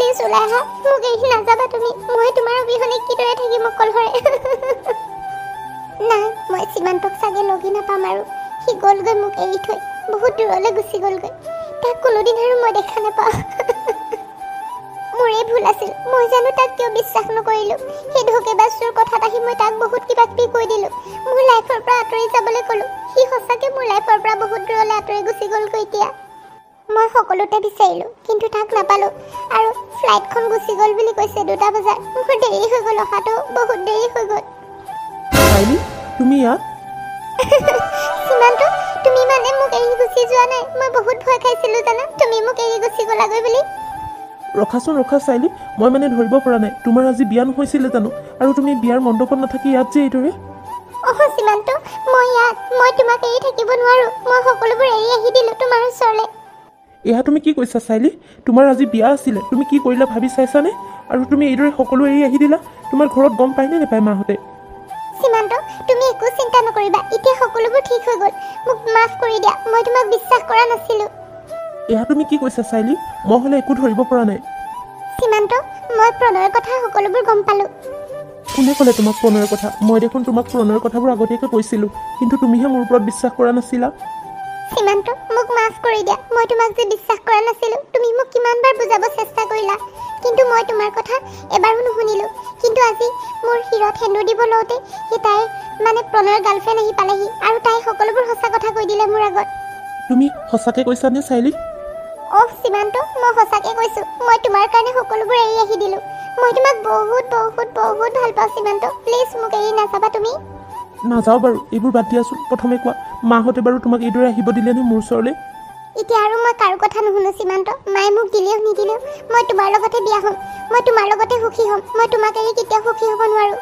Please ওলাই আহা মোক এৰি নাযাবা তুমি মই তোমাৰ অবিহনে কিদৰে থাকিম অকলশৰে নাই মই সীমান্তক চাগে লগি নাপাম আৰু সি গ'লগৈ মোক এৰি থৈ বহুত দূৰলৈ গুচি গ'লগৈ তাক কোনোদিন আৰু মই দেখা নাপাওঁ মোৰে ভুল আছিল মই জানো তাক কিয় বিশ্বাস নকৰিলোঁ সেই ধোকেবাজটোৰ কথাত আহি মই তাক বহুত কিবা কিবি কৈ দিলোঁ মোৰ লাইফৰ পৰা আঁতৰি যাবলৈ ক'লোঁ সি সঁচাকৈ মোৰ লাইফৰ পৰা বহুত দূৰলৈ আঁতৰি গুচি গ'লগৈ এতিয়া মই সকলোতে বিচাৰিলোঁ কিন্তু তাক নাপালোঁ আৰু ফ্লাইটখন গুচি গ'ল বুলি কৈছে 2টা বজাত মোৰ দেৰি হৈ গ'ল অহাটো বহুত দেৰি হৈ গ'ল চাইলি তুমি ইয়াত সীমান্ত তুমি মানে মোক এৰি গুচি যোৱা নাই মই বহুত ভয় খাইছিলোঁ জানা তুমি মোক এৰি গুচি গ'লাগৈ বুলি ৰখাচোন ৰখা চাইলি মই মানে ধৰিব পৰা নাই তোমাৰ আজি বিয়া নহৈছিলে জানো আৰু তুমি বিয়াৰ মণ্ডপত নাথাকি ইয়াত যে এইদৰে সীমান্ত মই তোমাক এৰি থাকিব নোৱাৰোঁ মই সকলোবোৰ এৰি আহি দিলোঁ তোমাৰ ওচৰলৈ এয়া তুমি কি কৈছা চাইলি তোমাৰ আজি বিয়া আছিলে তুমি কি কৰিলা ভাবি চাইছানে আৰু তুমি এইদৰে সকলো এৰি আহি দিলা তোমাৰ ঘৰত গম পায়নে নাপায় মাহঁতে সীমান্ত তুমি একো চিন্তা নকৰিবা এতিয়া সকলোবোৰ ঠিক হৈ গ'ল মোক মাফ কৰি দিয়া মই তোমাক বিশ্বাস কৰা নাছিলোঁ এয়া তুমি কি কৈছা চাইলি মই হ'লে একো ধৰিব পৰা নাই সীমান্ত মই প্ৰণয়ৰ কথা সকলোবোৰ গম পালোঁ কোনে ক'লে তোমাক প্ৰণয়ৰ কথা মই দেখোন তোমাক প্ৰণয়ৰ কথাবোৰ আগতীয়াকৈ কৈছিলোঁ কিন্তু তুমিহে মোৰ ওপৰত বিশ্বাস কৰা নাছিলা সীমান্ত মোক মাফ কৰি দিয়া মই তোমাক যে বিশ্বাস কৰা নাছিলোঁ তুমি মোক কিমানবাৰ বুজাব চেষ্টা কৰিলা কিন্তু মই তোমাৰ কথা এবাৰো নুশুনিলোঁ কিন্তু আজি মোৰ শিৰত সেন্দুৰ দিব লওঁতে সি তাইৰ মানে প্ৰণয়ৰ গাৰ্লফ্ৰেণ্ড আহি পালেহি আৰু তাই সকলোবোৰ সঁচা কথা কৈ দিলে মোৰ আগত তুমি সঁচাকৈ কৈছানে চাইলি সীমান্ত মই সঁচাকৈ কৈছোঁ মই তোমাৰ কাৰণে সকলোবোৰ এৰি আহি দিলোঁ মই তোমাক বহুত বহুত বহুত ভাল পাওঁ সীমান্ত প্লিজ মোক এৰি নাযাবা তুমি নাযাওঁ বাৰু এইবোৰ বাদ দিয়াচোন প্ৰথমে কোৱা মাহঁতে বাৰু তোমাক এইদৰে আহিব দিলেনে মোৰ ওচৰলৈ এতিয়া আৰু মই কাৰো কথা নুশুনো সীমান্ত মায়ে মোক দিলেও নিদিলেও মই তোমাৰ লগতে বিয়া হ'ম মই তোমাৰ লগতে সুখী হ'ম মই তোমাক এৰি কেতিয়াও সুখী হ'ব নোৱাৰোঁ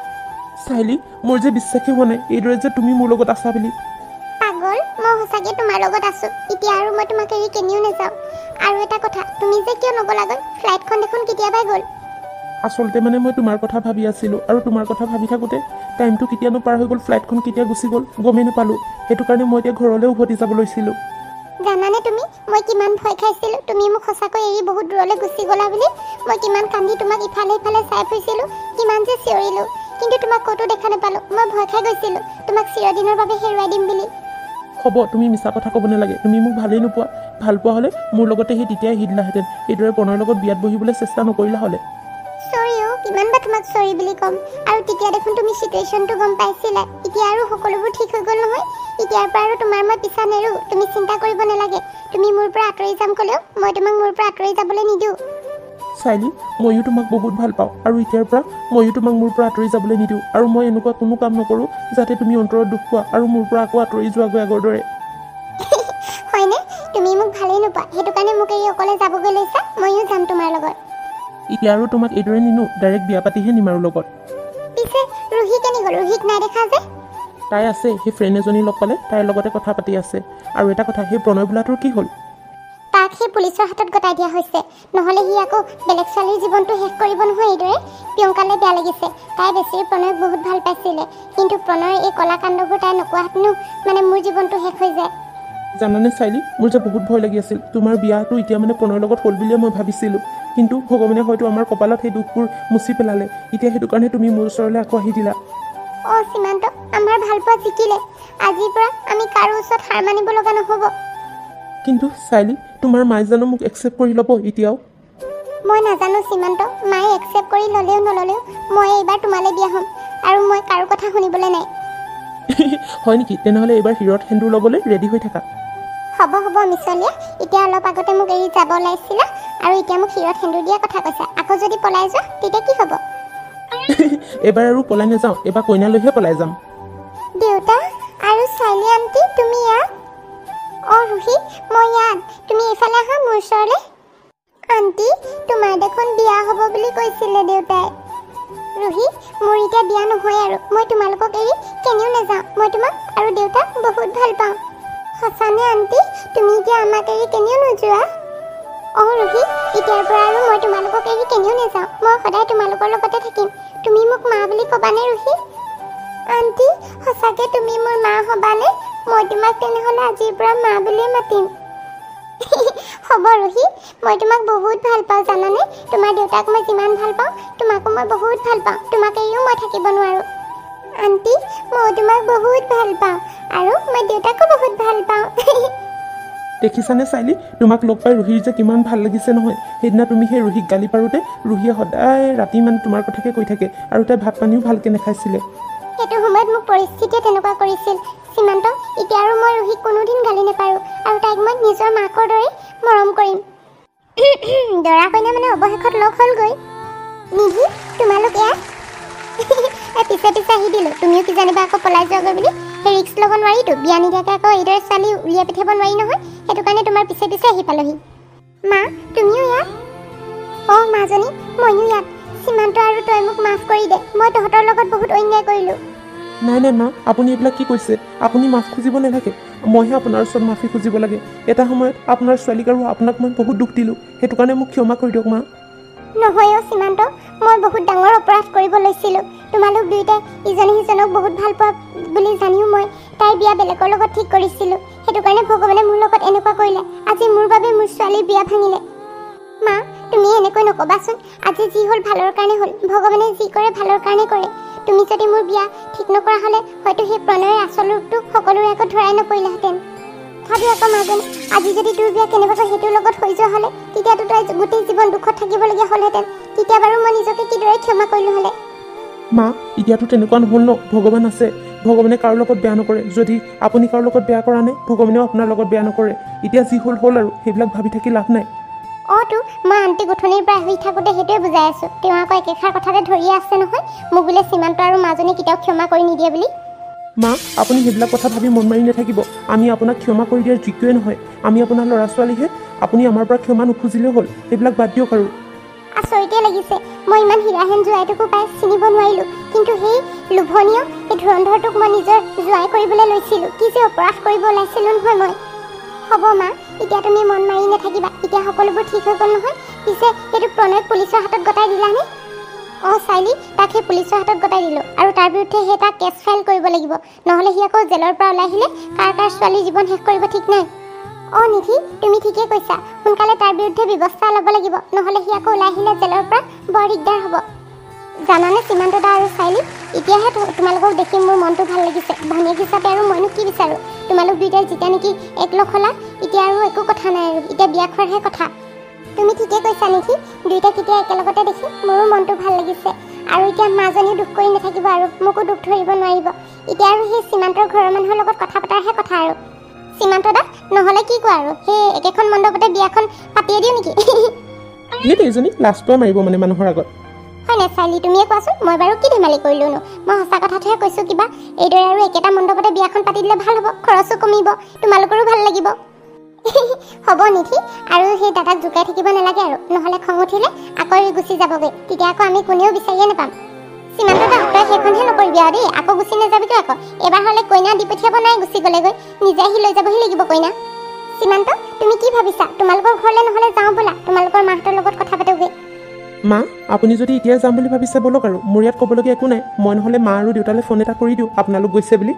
চাইলি মোৰ যে বিশ্বাসেই হোৱা নাই এইদৰে যে তুমি মোৰ লগত আছা বুলি পাগল মই সঁচাকৈ তোমাৰ লগত আছোঁ এতিয়া আৰু মই তোমাক এৰি কেনিও নাযাওঁ আৰু এটা কথা তুমি যে কিয় নগ'লাগৈ ফ্লাইটখন দেখোন কেতিয়াবাই গ'ল আচলতে মানে মই তোমাৰ কথা ভাবি আছিলোঁ আৰু তোমাৰ কথা ভাবি থাকোঁতে টাইমটো কেতিয়ানো পাৰ হৈ গ'ল ফ্লাইটখন কেতিয়া গুচি গ'ল গমেই নাপালোঁ সেইটো কাৰণে মই এতিয়া ঘৰলৈ উভতি যাব লৈছিলোঁ জানানে তুমি মই কিমান ভয় খাইছিলোঁ তুমি মোক সঁচাকৈ এৰি বহুত দূৰলৈ গুচি গ'লা বুলি মই কিমান কান্দি তোমাক ইফালে ইফালে চাই ফুৰিছিলোঁ কিমান যে চিঞৰিলোঁ কিন্তু তোমাক ক'তো দেখা নাপালোঁ মই ভয় খাই গৈছিলোঁ তোমাক চিৰদিনৰ বাবে হেৰুৱাই দিম বুলি হ'ব তুমি মিছা কথা ক'ব নালাগে তুমি মোক ভালেই নোপোৱা ভাল পোৱা হ'লে মোৰ লগতে সেই তেতিয়াই আহিলাহেঁতেন এইদৰে প্ৰণয়ৰ লগত বিয়াত বহিবলৈ চেষ্টা নকৰিলা হ'লে চৰি কিমান বা তোমাক চৰি বুলি ক'ম আৰু তেতিয়া দেখোন তুমি চিটুৱেশ্যনটো গম পাইছিলা এতিয়া আৰু সকলোবোৰ ঠিক হৈ গ'ল নহয় এতিয়াৰ পৰা আৰু তোমাৰ মই পিছা নেৰোঁ তুমি চিন্তা কৰিব নালাগে তুমি মোৰ পৰা আঁতৰি যাম ক'লেও মই তোমাক মোৰ পৰা আঁতৰি যাবলৈ নিদিওঁ চাইলি ময়ো তোমাক বহুত ভাল পাওঁ আৰু এতিয়াৰ পৰা ময়ো তোমাক মোৰ পৰা আঁতৰি যাবলৈ নিদিওঁ আৰু মই এনেকুৱা কোনো কাম নকৰোঁ যাতে তুমি অন্তৰত দুখ পোৱা আৰু মোৰ পৰা আকৌ আঁতৰি যোৱাগৈ আগৰ দৰে হয়নে তুমি মোক ভালেই নোপোৱা সেইটো কাৰণে মোক এই অকলে যাবগৈ লৈছা ময়ো যাম তোমাৰ লগত এতিয়া আৰু তোমাক এইদৰে নিনো ডাইৰেক্ট বিয়া পাতিহে নিম আৰু লগত পিছে ৰুহি কেনি গ'ল ৰুহিক নাই দেখা যে তাই আছে সেই ফ্ৰেণ্ড এজনী লগ পালে তাইৰ লগতে কথা পাতি আছে আৰু এটা কথা সেই প্ৰণয় বোলাটোৰ কি হ'ল তাক সেই পুলিচৰ হাতত গতাই দিয়া হৈছে নহ'লে সি আকৌ বেলেগ ছোৱালীৰ জীৱনটো শেষ কৰিব নহয় এইদৰে প্ৰিয়ংকালৈ বেয়া লাগিছে তাই বেছি প্ৰণয়ক বহুত ভাল পাইছিলে কিন্তু প্ৰণয়ৰ এই কলাকাণ্ডবোৰ তাই নোকোৱাহেঁতেনো মানে মোৰ জীৱনটো শেষ হৈ যায় জানানে চাইলি মোৰ যে বহুত ভয় লাগি আছিল তোমাৰ বিয়াটো এতিয়া মানে প্ৰণয়ৰ লগত হ'ল বুলিয়ে মই ভাবিছিলোঁ কিন্তু ভগৱানে হয়তো আমাৰ কপালত সেই দুখবোৰ মুচি পেলালে এতিয়া সেইটো কাৰণে তুমি মোৰ ওচৰলৈ আকৌ আহি দিলা সীমান্ত আমাৰ ভাল পোৱা জিকিলে আজিৰ পৰা আমি কাৰো ওচৰত হাৰ মানিব লগা নহ'ব কিন্তু চাইলি তোমাৰ মায়ে জানো মোক একচেপ্ট কৰি ল'ব এতিয়াও মই নাজানো সীমান্ত মায়ে একচেপ্ট কৰি ল'লেও নল'লেও মই এইবাৰ তোমালৈ বিয়া হ'ম আৰু মই কাৰো কথা শুনিবলৈ নাই হয় নেকি তেনেহ'লে এইবাৰ শিৰত সেন্দুৰ ল'বলৈ ৰেডি হৈ থাকা হ'ব মিছলীয়া এতিয়া অলপ আগতে মোক এৰি যাব ওলাইছিলা আৰু এতিয়া মোক শিৰত সেন্দুৰ দিয়া কথা কৈছা আকৌ যদি পলাই যোৱা তেতিয়া কি হ'ব এবাৰ আৰু পলাই নাযাওঁ এবাৰ কইনালৈহে পলাই যাম দেউতা আৰু চাইলি আণ্টি তুমি ইয়াত ৰুহি মই ইয়াত তুমি এইফালে আহা মোৰ ওচৰলৈ আণ্টি তোমাৰ দেখোন বিয়া হ'ব বুলি কৈছিলে দেউতাই ৰুহি মোৰ এতিয়া বিয়া নহয় আৰু মই তোমালোকক এৰি কেনিও নাযাওঁ মই তোমাক আৰু দেউতাক বহুত ভাল পাওঁ সঁচানে আণ্টি তুমি এতিয়া আমাক এৰি কেনিও নোযোৱা ৰুহি এতিয়াৰ পৰা আৰু মই তোমালোকক এৰি কেনিও নাযাওঁ মই সদায় তোমালোকৰ লগতে থাকিম তুমি মোক মা বুলি ক'বানে ৰুহি আণ্টি সঁচাকৈ তুমি মোৰ মা হ'বানে মই তোমাক তেনেহ'লে আজিৰ পৰা মা বুলিয়ে মাতিম হ'ব ৰুহি, মই তোমাক বহুত ভাল পাওঁ জানানে। তোমাৰ দেউতাক মই যিমান ভাল পাওঁ তোমাকো মই বহুত ভাল পাওঁ। তোমাক এৰিও মই থাকিব নোৱাৰোঁ। আণ্টি, মই তোমাক বহুত ভাল পাওঁ আৰু মই দেউতাকো বহুত ভাল পাওঁ। দেখিছানে চাইলি, তোমাক লগ পাই ৰুহিৰ যে কিমান ভাল লাগিছে নহয়। সেইদিনা তুমি সেই ৰুহিক গালি পাৰোঁতে ৰুহিয়ে সদায় ৰাতি মানে তোমাৰ কথাকে কৈ থাকে আৰু তাই ভাত পানীও ভালকৈ নাখাইছিলে। সেইটো সময়ত মোক পৰিস্থিতিয়ে তেনেকুৱা কৰিছিল সীমান্ত। এতিয়া আৰু মই ৰুহিক কোনোদিন গালি নাপাৰোঁ আৰু তাইক মই নিজৰ মাকৰ দৰে মৰম কৰিম। দৰা কইনা মানে অৱশেষত লগ হ'লগৈ। নিধি, তোমালোক ইয়াত? পিছে পিছে আহি দিলোঁ, তুমিও কি জানিবা আকৌ পলাই যোৱাগৈ বুলি। সেই ৰিক্স ল'ব নোৱাৰিতো, বিয়া নিদিয়াকৈ আকৌ এইদৰে ছোৱালী উলিয়াই পঠিয়াব নোৱাৰি নহয়। সেইটো কাৰণে তোমাৰ পিছে পিছে আহি পালোহি। মা, তুমিও ইয়াত? অঁ মাজনী, ময়ো ইয়াত। সীমান্ত আৰু তই মোক মাফ কৰি দে, মই তহঁতৰ লগত বহুত অন্যায় কৰিলোঁ। নাই নাই মা, আপুনি এইবিলাক কি কৈছে? আপুনি মাফ খুজিব নালাগে, মইহে আপোনাৰ ওচৰত মাফি খুজিব লাগে। এটা সময়ত আপোনাৰ ছোৱালীক আৰু আপোনাক মই বহুত দুখ দিলোঁ, সেইটো কাৰণে মোক ক্ষমা কৰি দিয়ক মা। নহয় অ' সীমান্ত, মই বহুত ডাঙৰ অপৰাধ কৰিব লৈছিলোঁ। তোমালোক দুয়োটাই ইজনে সিজনক বহুত ভাল পোৱা বুলি জানিও মই তাইৰ বিয়া বেলেগৰ লগত ঠিক কৰিছিলোঁ। সেইটো কাৰণে ভগৱানে মোৰ লগত এনেকুৱা কৰিলে। আজি মোৰ বাবে মোৰ ছোৱালীৰ বিয়া ভাঙিলে। মা, তুমি এনেকৈ নক'বাচোন। আজি যি হ'ল ভালৰ কাৰণে হ'ল। ভগৱানে যি কৰে ভালৰ কাৰণে কৰে। তুমি যদি মোৰ বিয়া ঠিক নকৰা হ'লে হয়তো সেই প্ৰণয়ৰ আচল ৰূপটো সকলোৰে আগত ধৰাই নপৰিলেহেঁতেন। ভাবি আকৌ মাজনী, আজি যদি তোৰ বিয়া কেনেবাকৈ সেইটোৰ লগত হৈ যোৱা হ'লে, তেতিয়াতো তই গোটেই জীৱন দুখত থাকিবলগীয়া হ'লহেঁতেন। তেতিয়া বাৰু মই নিজকে কিদৰে ক্ষমা কৰিলোঁ হ'লে। মা, এতিয়াতো তেনেকুৱা নহ'ল ন, ভগৱান আছে। ভগৱানে কাৰো লগত বেয়া নকৰে। যদি আপুনি কাৰো লগত বেয়া কৰা নাই, ভগৱানেও আপোনাৰ লগত বেয়া নকৰে। এতিয়া যি হ'ল হ'ল আৰু, সেইবিলাক ভাবি থাকি লাভ নাই। অঁ তো, মই আন্টি গোঠনিৰ পৰা শুই থাকোঁতে সেইটোৱে বুজাই আছোঁ। তেওঁ আকৌ একেষাৰ কথাতে ধৰিয়ে আছে নহয়, মোক বোলে সীমান্ত আৰু মাজনী কেতিয়াও ক্ষমা কৰি নিদিয়ে বুলি। মা, আপুনি সেইবিলাক কথা ভাবি মন মাৰি নাথাকিব। আমি আপোনাক ক্ষমা কৰি দিয়াৰ যোগ্যই নহয়। আমি আপোনাৰ ল'ৰা ছোৱালীহে। আপুনি আমাৰ পৰা ক্ষমা নুখুজিলেও হ'ল, সেইবিলাক বাদ দিয়ক আৰু। আচৰিতে লাগিছে, মই ইমান হীৰাহেন জোৱাইটোকো পাই চিনিব নোৱাৰিলোঁ, কিন্তু সেই লোভনীয় সেই ধুৰন্ধৰটোক মই নিজৰ জোৱাই কৰিবলৈ লৈছিলোঁ। কি যে অপৰাধ কৰিব ওলাইছিলোঁ নহয় মই। হ'ব মা, এতিয়া তুমি মন মাৰি নাথাকিবা। এতিয়া সকলোবোৰ ঠিক হৈ গ'ল নহয়। পিছে সেইটো প্ৰণয়ক পুলিচৰ হাতত গতাই দিলানে? অঁ চাইলি, তাক সেই পুলিচৰ হাতত গতাই দিলোঁ আৰু তাৰ বিৰুদ্ধে সেই তাক কেছ ফাইল কৰিব লাগিব। নহ'লে সি আকৌ জেলৰ পৰা ওলাই আহিলে কাৰ কাৰ ছোৱালীৰ জীৱন শেষ কৰিব ঠিক নাই। অঁ নিধি, তুমি ঠিকেই কৈছা। সোনকালে তাৰ বিৰুদ্ধে ব্যৱস্থা ল'ব লাগিব, নহ'লে সি আকৌ ওলাই আহিলে জেলৰ পৰা বৰ দিগদাৰ হ'ব। জানানে সীমান্ত দা আৰু চাইলি, এতিয়াহে তোমালোকক দেখি মোৰ মনটো ভাল লাগিছে। ভনীয়েক হিচাপে আৰু মইনো কি বিচাৰোঁ। তোমালোক দুয়োটাই যেতিয়া নেকি একলগ হ'লা, এতিয়া আৰু একো কথা নাই আৰু, এতিয়া বিয়া খোৱাৰহে কথা। তুমি ঠিকেই কৈছা নিধি, দুয়োটাক এতিয়া একেলগতে দেখি মোৰো মনটো ভাল লাগিছে। আৰু এতিয়া মাজনীও দুখ কৰি নাথাকিব আৰু মোকো দুখ ধৰিব নোৱাৰিব। এতিয়া আৰু সেই সীমান্তৰ ঘৰৰ মানুহৰ লগত কথা পতাৰহে কথা আৰু। সীমান্ত দা, নহ'লে কি কোৱা আৰু, সেই একেখন মণ্ডপতে বিয়াখন পাতিয়ে দিওঁ নেকি? সেইটো এইজনী লাজটোৱে মাৰিব মানে মানুহৰ আগত। হয় নাই চাইলি, তুমিয়ে কোৱাচোন। মই বাৰু কি ধেমালি কৰিলোঁনো, মই সঁচা কথাটোহে কৈছোঁ। কিবা এইদৰে আৰু একেটা মণ্ডপতে বিয়াখন পাতি দিলে ভাল হ'ব, খৰচো কমিব, তোমালোকৰো ভাল লাগিব। হ'ব নিধি, আৰু সেই দাদাক জোকাই থাকিব নালাগে আৰু, নহ'লে খং উঠিলে আকৌ গুচি যাবগৈ। তেতিয়া আকৌ আমি কোনেও বিচাৰিয়ে নাপাম। সীমান্ত দা, তই সেইখনহে নকৰিবি আৰু দেই, আকৌ গুচি নাযাবিতো আকৌ। এবাৰ হ'লে কইনা দি পঠিয়াব নাই গুচি গ'লেগৈ, নিজে আহি লৈ যাবহি লাগিব কইনা। সীমান্ত, তুমি কি ভাবিছা? তোমালোকৰ ঘৰলৈ নহ'লে যাওঁ ব'লা, তোমালোকৰ মাহঁতৰ লগত কথা পাতোগৈ। মা, আপুনি যদি এতিয়াই যাম বুলি ভাবিছে ব'লক আৰু, মোৰ ইয়াত ক'বলগীয়া একো নাই। মই নহ'লে মা আৰু দেউতালৈ ফোন এটা কৰি দিওঁ আপোনালোক গৈছে বুলি।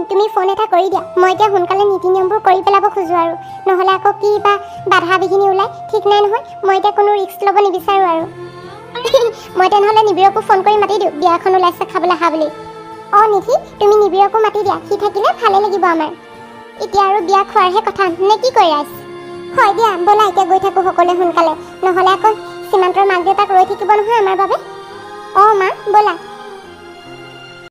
তুমি ফোন এটা কৰি দিয়া। মই এতিয়া সোনকালে নীতি নিয়মবোৰ কৰি পেলাব খোজোঁ আৰু, নহ'লে আকৌ কি বা বাধা বিঘিনি ওলাই ঠিক নাই নহয়। মই এতিয়া কোনো ৰিস্ক ল'ব নিবিচাৰোঁ আৰু। মই তেনেহ'লে নিবিৰকো ফোন কৰি মাতি দিওঁ, বিয়া এখন ওলাইছে খাবলৈ আহা বুলি। অঁ নিধি, তুমি নিবিৰকো মাতি দিয়া, সি থাকিলে ভালে লাগিব আমাৰ। এতিয়া আৰু বিয়া খোৱাৰহে কথা, নে কি কৰি আছ? হয় দিয়া, ব'লা এতিয়া গৈ থাকোঁ সকলোৱে সোনকালে, নহ'লে আকৌ সীমান্তৰ মাক দেউতাক ৰৈ থাকিব নহয় আমাৰ বাবে। অঁ মা, ব'লা।